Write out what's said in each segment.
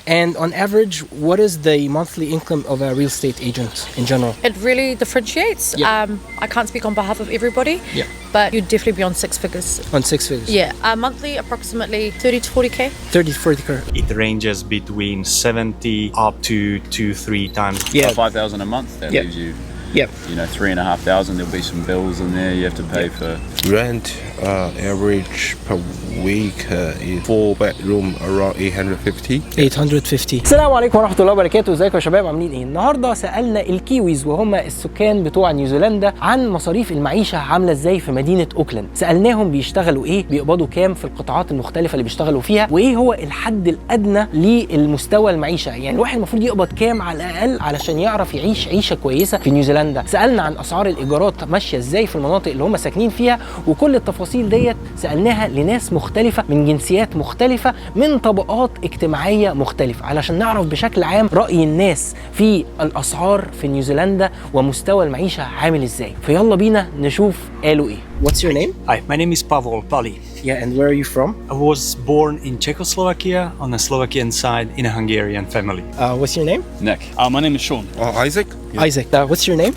And on average, what is the monthly income of a real estate agent in general? It really differentiates. Yeah. I can't speak on behalf of everybody, but you'd definitely be on six figures. On six figures? Yeah. Monthly, approximately 30 to 40K. 30 to 40K. It ranges between 70 up to 2-3 times. Yeah. 5,000 a month, that leaves you, Yep. 3,500. There'll be some bills in there you have to pay for. Rent average per week is 4 bedroom around 850. 850. السلام عليكم ورحمة الله وبركاته. ازيكم يا شباب، عاملين ايه؟ النهارده سألنا الكيويز وهم السكان بتوع نيوزيلندا عن مصاريف المعيشة عاملة ازاي في مدينة أوكلاند. سألناهم بيشتغلوا ايه، بيقبضوا كام في القطاعات المختلفة اللي بيشتغلوا فيها، وايه هو الحد الأدنى للمستوى المعيشة، يعني الواحد المفروض يقبض كام على الأقل علشان يعرف يعيش عيشة كويسة في نيوزيلندا. سألنا عن أسعار الإيجارات ماشية ازاي في المناطق اللي هم ساكنين فيها، وكل التفاصيل ديت سألناها لناس مختلفة من جنسيات مختلفة من طبقات اجتماعية مختلفة علشان نعرف بشكل عام رأي الناس في الأسعار في نيوزيلندا ومستوى المعيشة عامل ازاي. فيلا بينا نشوف قالوا ايه. What's your name? Hi, my name is Pali. Yeah, and where are you from? I was born in Czechoslovakia on the Slovakian side in a Hungarian family. What's your name? Nick. My name is Sean. Isaac? Isaac. What's your name?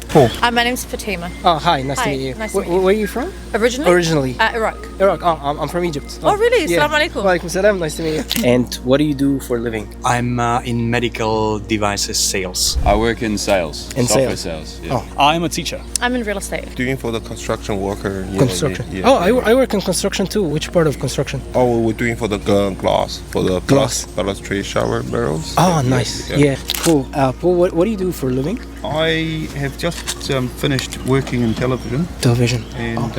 My name's Fatima. Oh, hi. Nice to Hi, meet you. nice to meet you. Where are you from? Originally? Iraq. Iraq. Iraq. Oh, I'm from Egypt. Oh, really? Yeah. Assalamu alaikum. Wa alaikum salam. Nice to meet you. And what do you do for a living? I'm in medical devices sales. I work in sales. In software sales. Yeah. Oh. I'm a teacher. I'm in real estate. Doing for the construction worker. Construction. Yeah. Oh, I work in construction too. Which part of construction? Oh, we're doing for the glass, for the Glass. balustrade shower barrels. Oh, nice. Yeah. Cool. Paul, what do you do for a living? I have just finished working in television, Television. and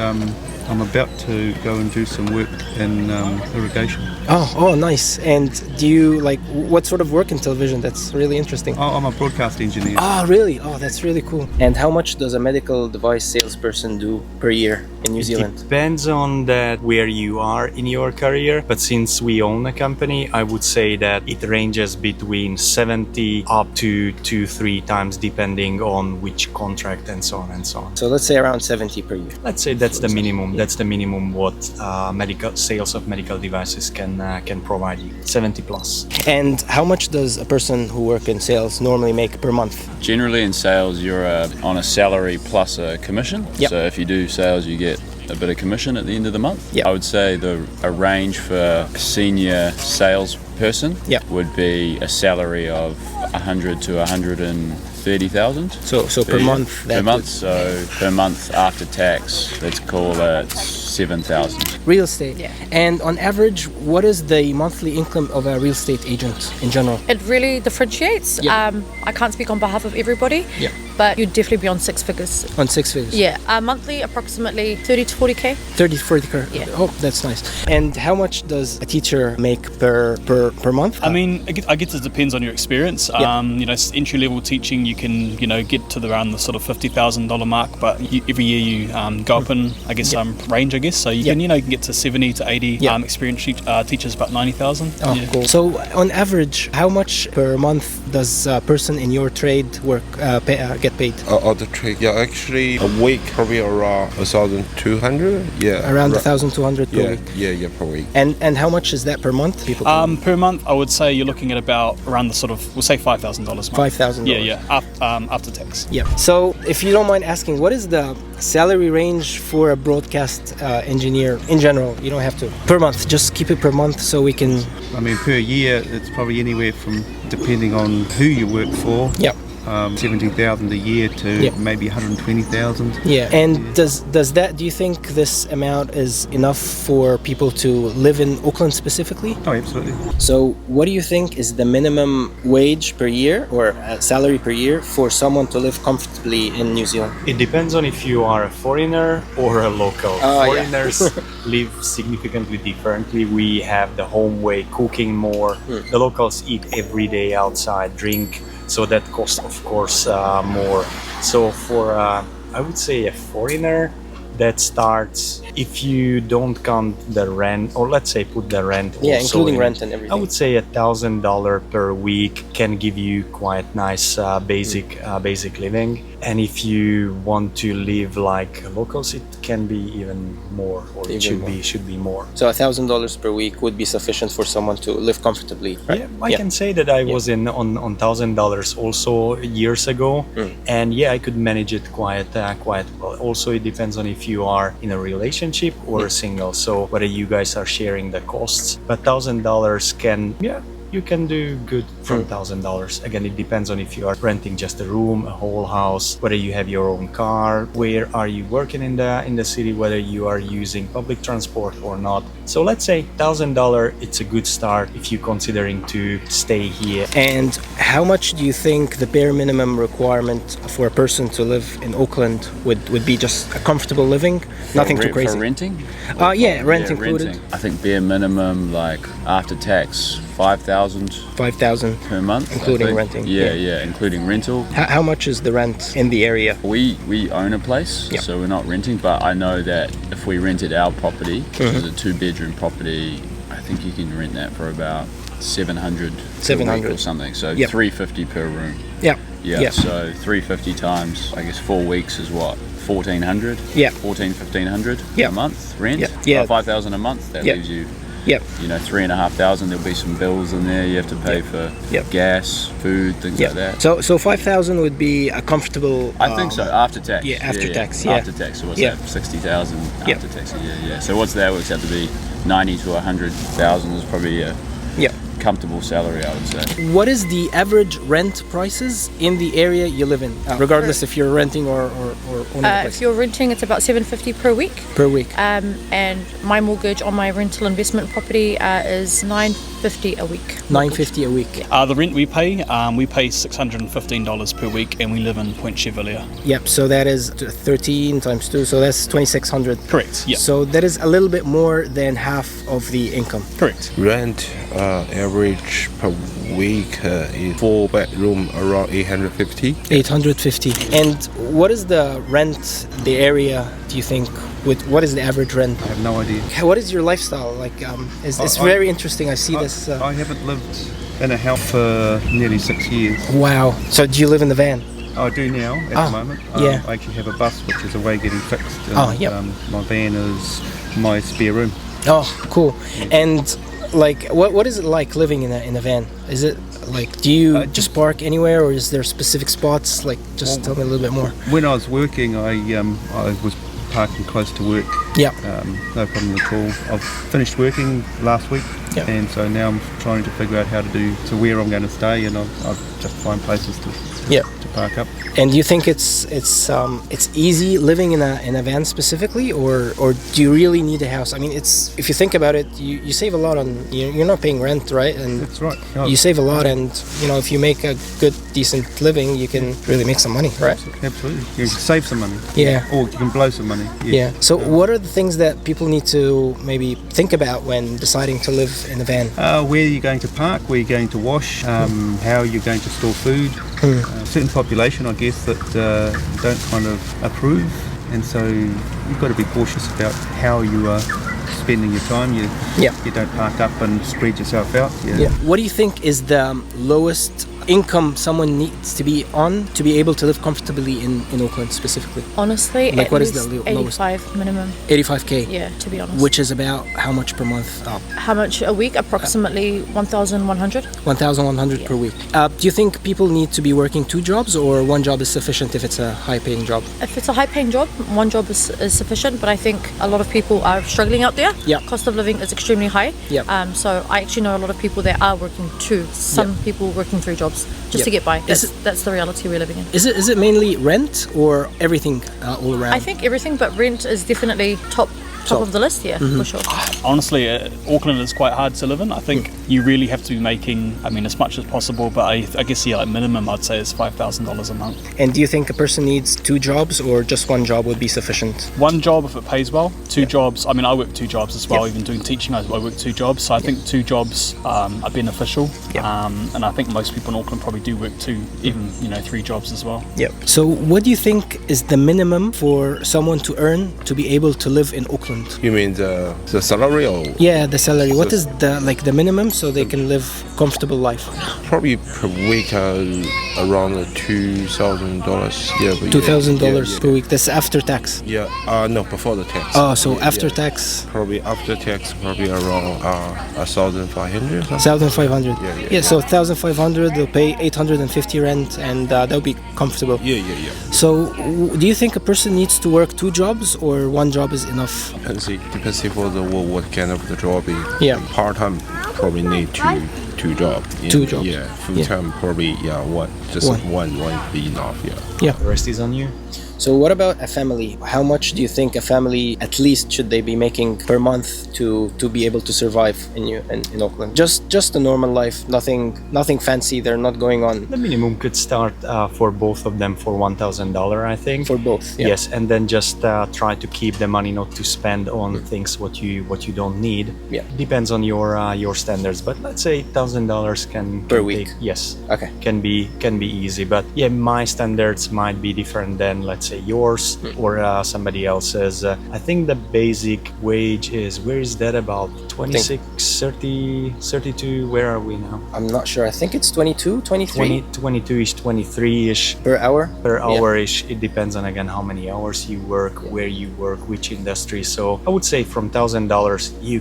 I'm about to go and do some work in irrigation. Oh, nice. And do you like what sort of work in television? That's really interesting. Oh, I'm a broadcast engineer. Oh, really? Oh, that's really cool. And how much does a medical device salesperson do per year in New Zealand? Depends on that where you are in your career, but since we own a company, I would say that it ranges between 70 up to 2-3 times depending on which contract and so on and so on. So let's say around 70 per year. Let's say that's the minimum. That's the minimum what medical sales of medical devices can provide you. 70 plus. And how much does a person who works in sales normally make per month? Generally in sales, you're on a salary plus a commission. Yep. So if you do sales, you get a bit of commission at the end of the month. Yep. I would say a range for a senior salesperson Yep. would be a salary of 100 to 130,000. So per month. Per month. So per month after tax, let's call it 7,000. Real estate. Yeah. And on average, what is the monthly income of a real estate agent in general? It really differentiates. Yeah. I can't speak on behalf of everybody, Yeah. but you'd definitely be on six figures. On six figures. Yeah. Monthly, approximately 30 to 40K. 30 to 40K. Yeah. Oh, that's nice. And how much does a teacher make per month? I mean, I guess it depends on your experience. Entry level teaching, you can, get to around the sort of $50,000 mark, but every year you go up in, I guess, range, I guess. So you can, you can get to 70 to 80. Experienced teachers about 90,000. Oh, cool. So on average, how much per month does a person in your trade get paid? The trade, actually a week probably around 1,200. Yeah. Around 1,200 per week. Yeah, per week. And how much is that per month? People Per month, I would say you're looking at about around the sort of, we'll say $5,000 a month. $5,000. Yeah, after tax. Yeah. So if you don't mind asking, what is the salary range for a broadcast engineer in general? You don't have to. Per month. Just keep it per month so we can. I mean, per year, it's probably anywhere from, depending on who you work for. Yeah. 70,000 a year to maybe 120,000. Yeah. And do you think this amount is enough for people to live in Auckland specifically? Oh, absolutely. So what do you think is the minimum wage per year or salary per year for someone to live comfortably in New Zealand? It depends on if you are a foreigner or a local. Foreigners live significantly differently. We have the home way, cooking more. The locals eat every day outside, drink. So that costs, of course, more. So for, I would say a foreigner, that starts, if you don't count the rent, or let's say put the rent also including in, rent and everything. I would say $1,000 per week can give you quite nice basic living. And if you want to live like locals, it can be even more, or it should be more. So $1,000 per week would be sufficient for someone to live comfortably, right? Yeah, I can say that I was on $1,000 also years ago, and yeah, I could manage it quite well. Also, it depends on if you are in a relationship or single, so whether you guys are sharing the costs. But $1,000 can, you can do good from $1,000. Again, it depends on if you are renting just a room, a whole house, whether you have your own car, where are you working in the city, whether you are using public transport or not. So let's say $1,000, it's a good start if you're considering to stay here. And how much do you think the bare minimum requirement for a person to live in Oakland would be? Just a comfortable living, nothing too crazy? For renting? Rent included. Renting. I think bare minimum, like after tax, 5,000 per month, including renting. Yeah, including rental. How much is the rent in the area? We own a place, so we're not renting, but I know that if we rented our property, which is a 2-bedroom property, I think you can rent that for about 700 or something, so $350 per room. So 350 times, I guess 4 weeks is what, 1,400? 1,500 a month rent. 5,000 a month. That leaves you, 3,500. There'll be some bills in there you have to pay for gas, food, things like that. So 5,000 would be a comfortable. I think so, after tax. After tax. After tax. So what's that? 60,000 after tax. So what's that? Works out to be 90 to 100,000 is probably a comfortable salary, I would say. What is the average rent prices in the area you live in, regardless if you're renting or owning a place? If you're renting, it's about $750 per week. And my mortgage on my rental investment property is $950 a week. $950 a week. The rent we pay $615 per week, and we live in Point Chevalier. So that is 13 times 2, so that's 2,600. Correct. So that is a little bit more than half of the income. Correct. Rent average per week is 4-bedroom around 850. 850. And what is the rent, the area, do you think? What is the average rent? I have no idea. What is your lifestyle like? It's very interesting. I see this. I haven't lived in a house for nearly 6 years. Wow. So do you live in the van? I do now at the moment. I actually have a bus which is away getting fixed. And, my van is my spare room. Oh, cool. And like, what is it like living in a van? Is it like, do you just park anywhere, or is there specific spots? Like, just tell me a little bit more. When I was working, I was parking close to work. No problem at all. I've finished working last week, and so now I'm trying to figure out how to do to where I'm going to stay, and I'll just find places to park up. And do you think it's easy living in a van specifically, or do you really need a house? I mean, it's, if you think about it, you save a lot on, you're not paying rent, right? And that's right. You save a lot, and if you make a good, decent living, you can really make some money, right? Absolutely. You can save some money. Or you can blow some money. So what are the things that people need to maybe think about when deciding to live in a van? Where you're going to park, where you're going to wash, how you're going to store food. Certain population, I guess, that don't kind of approve, and so you've got to be cautious about how you are spending your time. You don't park up and spread yourself out. What do you think is the lowest income someone needs to be on to be able to live comfortably in Oakland specifically? Honestly, like, what is the 85 minimum. 85K? Yeah, to be honest. Which is about how much per month? How much a week? Approximately 1,100. 1,100 per week. Do you think people need to be working 2 jobs, or 1 job is sufficient if it's a high-paying job? If it's a high-paying job, 1 job is sufficient, but I think a lot of people are struggling out there. Cost of living is extremely high. So I actually know a lot of people that are working 2. Some people working 3 jobs just to get by. That's the reality we're living in. Is it mainly rent or everything all around? I think everything, but rent is definitely top of the list, for sure. Honestly, Auckland is quite hard to live in. I think you really have to be making, as much as possible, but I guess, like minimum, I'd say is $5,000 a month. And do you think a person needs 2 jobs, or just 1 job would be sufficient? 1 job if it pays well. 2 jobs, I work 2 jobs as well. Even doing teaching, I work 2 jobs. So I think 2 jobs are beneficial. And I think most people in Auckland probably do work 2, even 3 jobs as well. So what do you think is the minimum for someone to earn to be able to live in Auckland? $2,000. You mean the salary or Yeah, the salary. What is the minimum so they can live comfortable life? probably per week around $2,000? Yeah, but $2,000 per week. That's after tax. Yeah, no, before the tax. Oh, so Yeah, after yeah. tax, Probably after tax, probably around 1,500. 1,500. Yeah. So 1,500, they'll pay 850 rent, and they'll be comfortable. Yeah. So, do you think a person needs to work 2 jobs or 1 job is enough? Depends for what kind of the job is. Yeah. Part time probably need two jobs. 2 jobs. Yeah. Full time probably one. Just one be enough. Yeah. The rest is on you. So what about a family? How much do you think a family at least should they be making per month to be able to survive in Oakland? Just a normal life, nothing fancy. They're not going on. The minimum could start for both of them for $1,000, I think. For both, yeah. Yes, and then just try to keep the money, not to spend on things what you don't need. Yeah. Depends on your standards, but let's say $1,000 can Per week. Yes. Okay. Can be easy, but yeah, my standards might be different than, let's say, yours or somebody else's. I think the basic wage is, where is that, about 26, 30, 32? Where are we now? I'm not sure. I think it's 22, 23 22-ish, 23-ish per hour. per hour-ish. It depends on, again, how many hours you work, where you work, which industry. So I would say from $1,000 you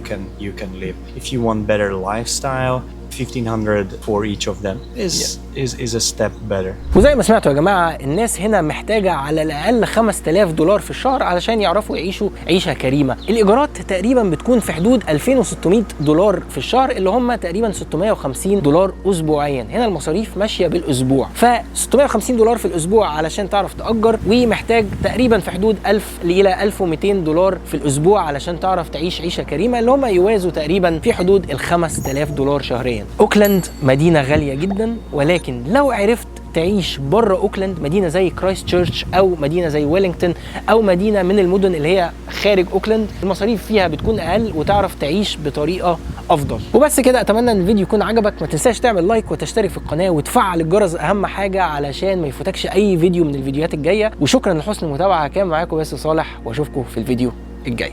can live. If you want better lifestyle, $1,500 for each of them is a step better. وزي ما سمعتوا يا جماعة، الناس هنا محتاجة على الأقل $5,000 في الشهر علشان يعرفوا يعيشوا عيشة كريمة. الإيجارات تقريبا بتكون في حدود $2,600 في الشهر، اللي هم تقريبا $650 أسبوعيا. هنا المصاريف ماشية بالأسبوع، ف $650 في الأسبوع علشان تعرف تأجر، ومحتاج تقريبا في حدود 1000 إلى $1,200 في الأسبوع علشان تعرف تعيش عيشة كريمة، اللي هم يوازوا تقريبا في حدود $5,000 شهريا. أوكلاند مدينة غالية جدا، ولكن لو عرفت تعيش بره اوكلاند، مدينه زي كرايست تشيرش او مدينه زي ويلينغتون او مدينه من المدن اللي هي خارج اوكلاند، المصاريف فيها بتكون اقل وتعرف تعيش بطريقه افضل. وبس كده، اتمنى ان الفيديو يكون عجبك. ما تنساش تعمل لايك وتشترك في القناه وتفعل الجرس، اهم حاجه علشان ما يفوتكش اي فيديو من الفيديوهات الجايه. وشكرا لحسن المتابعه. كان معاكم باسل صالح، واشوفكم في الفيديو الجاي.